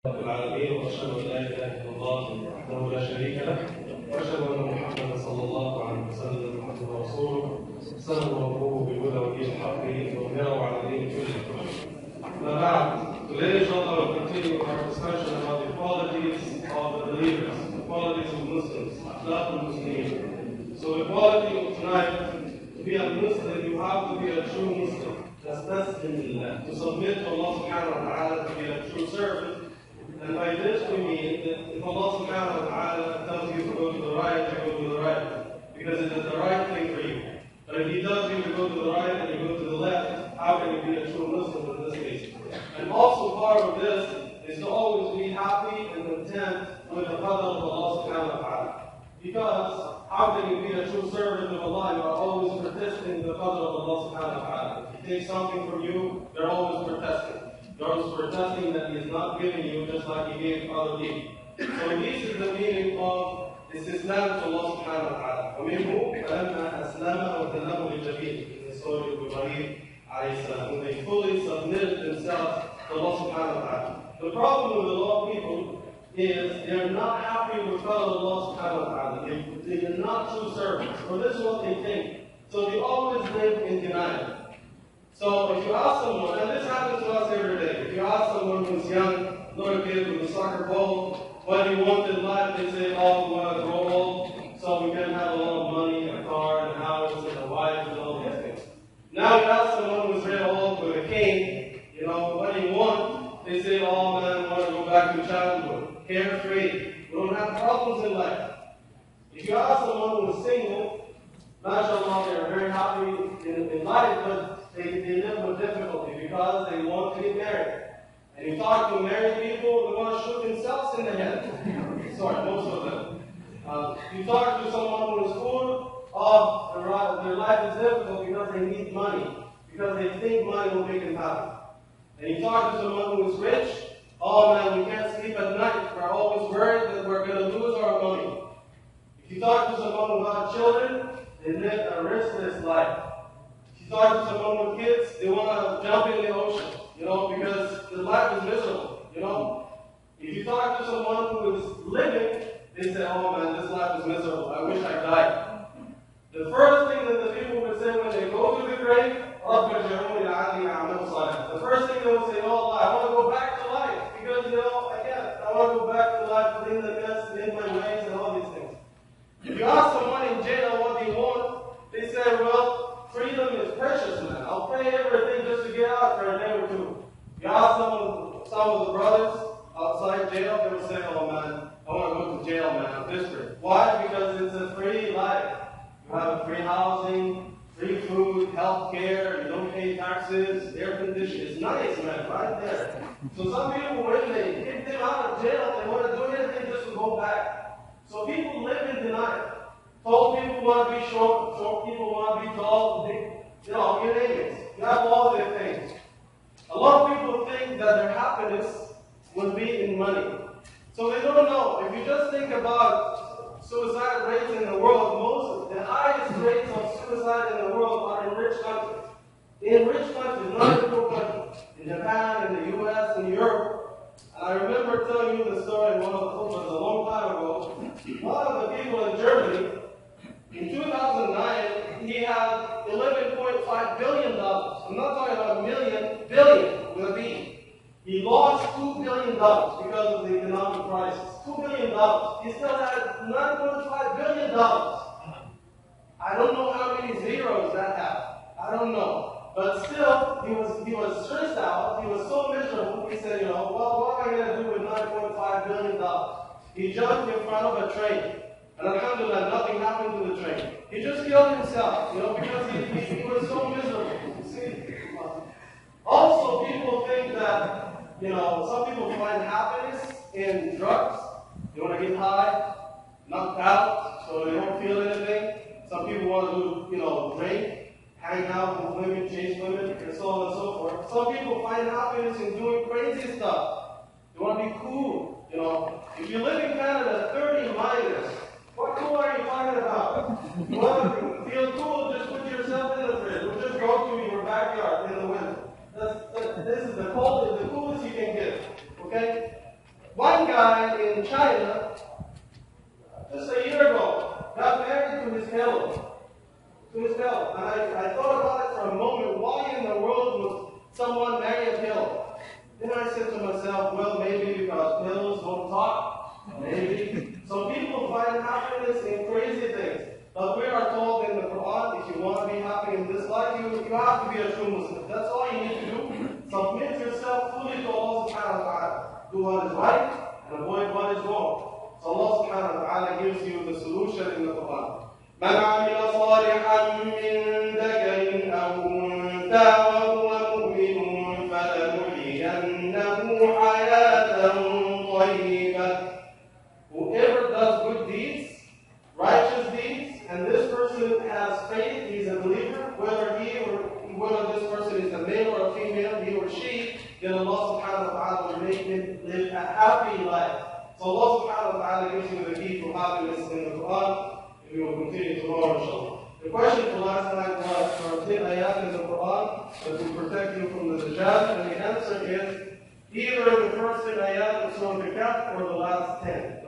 رب العالمين واشهد ان لا اله الا الله وحده لا شريك له واشهد ان محمدا صلى الله عليه وسلم عبده ورسوله سلم ربه بالهدى ودين الحق وظهره على دين كله. But now, today inshallah we'll continue our discussion about the qualities of the believers, the qualities of Muslims, akhlaq al-Muslimin. So the quality of tonight, to be a Muslim, you have to be a true Muslim. To submit to Allah subhanahu wa ta'ala, to be a true servant. And by this we mean that if Allah subhanahu wa ta'ala tells you to go to the right, you go to the right, because it is the right thing for you. But if He tells you to go to the right and you go to the left, how can you be a true Muslim in this case? And also part of this is to always be happy and content with the qadr of Allah subhanahu wa ta'ala. Because how can you be a true servant of Allah? You are always protesting the qadr of Allah subhanahu wa ta'ala. If He takes something from you, you're always protesting. You're always protesting that He is not giving you just like He gave other people. So this is the meaning of Islam to Allah subhanahu wa ta'ala. وَمِنْهُ فَلَمَّا أَسْلَمَ وَتَلَّهُ لِلْجَبِينِ. In the story of Ibrahim alayhi salam, when they fully submitted themselves to Allah subhanahu wa ta'ala. The problem with a lot of people is they're not happy with Allah subhanahu wa ta'ala. They are not true servants. Or this is what they think. So they always live in denial. So if you ask someone, and this happens to us every day, if you ask someone who's young, little kid with a soccer ball, what do you want in life? They say, oh, we want to grow old, so we can have a lot of money, a car, and a house, and a wife, and all these things. Now you ask someone who's real old with a cane, what do you want? They say, oh man, I want to go back to childhood, carefree. We don't have problems in life. If you ask someone who's single, mashallah, they're very happy in life, but they live with difficulty because they want to get married. And you talk to married people, they want to shoot themselves in the head. Sorry, most of them. You talk to someone who is poor, their life is difficult because they need money, because they think money will make them happy. And you talk to someone who is rich, oh man, we can't sleep at night. We're always worried that we're going to lose our money. If you talk to someone who has children, they live a restless life. If you talk to someone with kids, they want to jump in the ocean, because the life is miserable, If you talk to someone who is living, they say, oh man, this life is miserable. I wish I died. The first thing that the people would say when they go to the grave, the first thing they will say, oh Allah, I want to go back to life. Because, I want to go back to life, clean the mess, in my ways, and all these things. If you ask someone in jail what they want, they say, well, freedom is precious, man. I'll pay everything just to get out for a day or two. You ask some of the brothers outside jail, they will say, oh man, I want to go to jail, man. I'm desperate. Why? Because it's a free life. You have free housing, free food, health care, you don't pay taxes, air conditioning. It's nice, man, right there. So some people, when they get them out of jail, they want to do anything just to go back. So people live in denial. Tall people want to be short, short people want to be tall, big, you name it. You have all these things. A lot of people think that their happiness will be in money. So they don't know. If you just think about suicide rates in the world, the highest rates of suicide in the world are in rich countries. In rich countries, not in poor countries. In Japan, in the US, in Europe. And I remember telling you the story in one of the khutbahs a long time ago. One of the people in Germany, in 2009, he had $11.5 billion. I'm not talking about a million, billion with a B. He lost $2 billion because of the economic crisis. $2 billion. He still had $9.5 billion. I don't know how many zeros that had. I don't know. But still, he was stressed out. He was so miserable. He said, well, what am I going to do with $9.5 billion? He jumped in front of a train. And alhamdulillah, nothing happened to the train. He just killed himself, because he was so miserable. See? Also, people think that, some people find happiness in drugs. They want to get high, knocked out, so they don't feel anything. Some people want to drink, hang out with women, chase women, and so on and so forth. Some people find happiness in doing crazy stuff. They want to be cool, If you live in Canada, 30 minus. What cool are you talking about? You want to feel cool, just put yourself in the fridge. Or just go to your backyard in the winter. This is the coolest you can get. Okay? One guy in China, just a year ago, got married to his pillow. To his pillow. And I thought about it for a moment. Why in the world would someone marry a pillow? Then I said to myself, well, maybe because pillows don't talk. Maybe. So people find happiness in crazy things. But we are told in the Quran, if you want to be happy in this life, you have to be a true Muslim. That's all you need to do. Submit yourself fully to Allah subhanahu wa ta'ala. Do what is right and avoid what is wrong. So Allah subhanahu wa ta'ala gives you the solution in the Quran. من عمل صالحا من ذكر أو أنثى وهو مؤمن فلنحيينه حياة طيبة. Whoever does good deeds, righteous deeds, and this person has faith, he's a believer, whether this person is a male or a female, he or she, then Allah subhanahu wa ta'ala will make him live a happy life. So Allah subhanahu wa ta'ala gives you the key to happiness in the Quran. We will continue tomorrow, inshallah. The question for last night was, there are 10 ayat in the Quran that will protect you from the Dajjal, and the answer is either the first 10 ayat of Surah Al-Kahf or the last 10.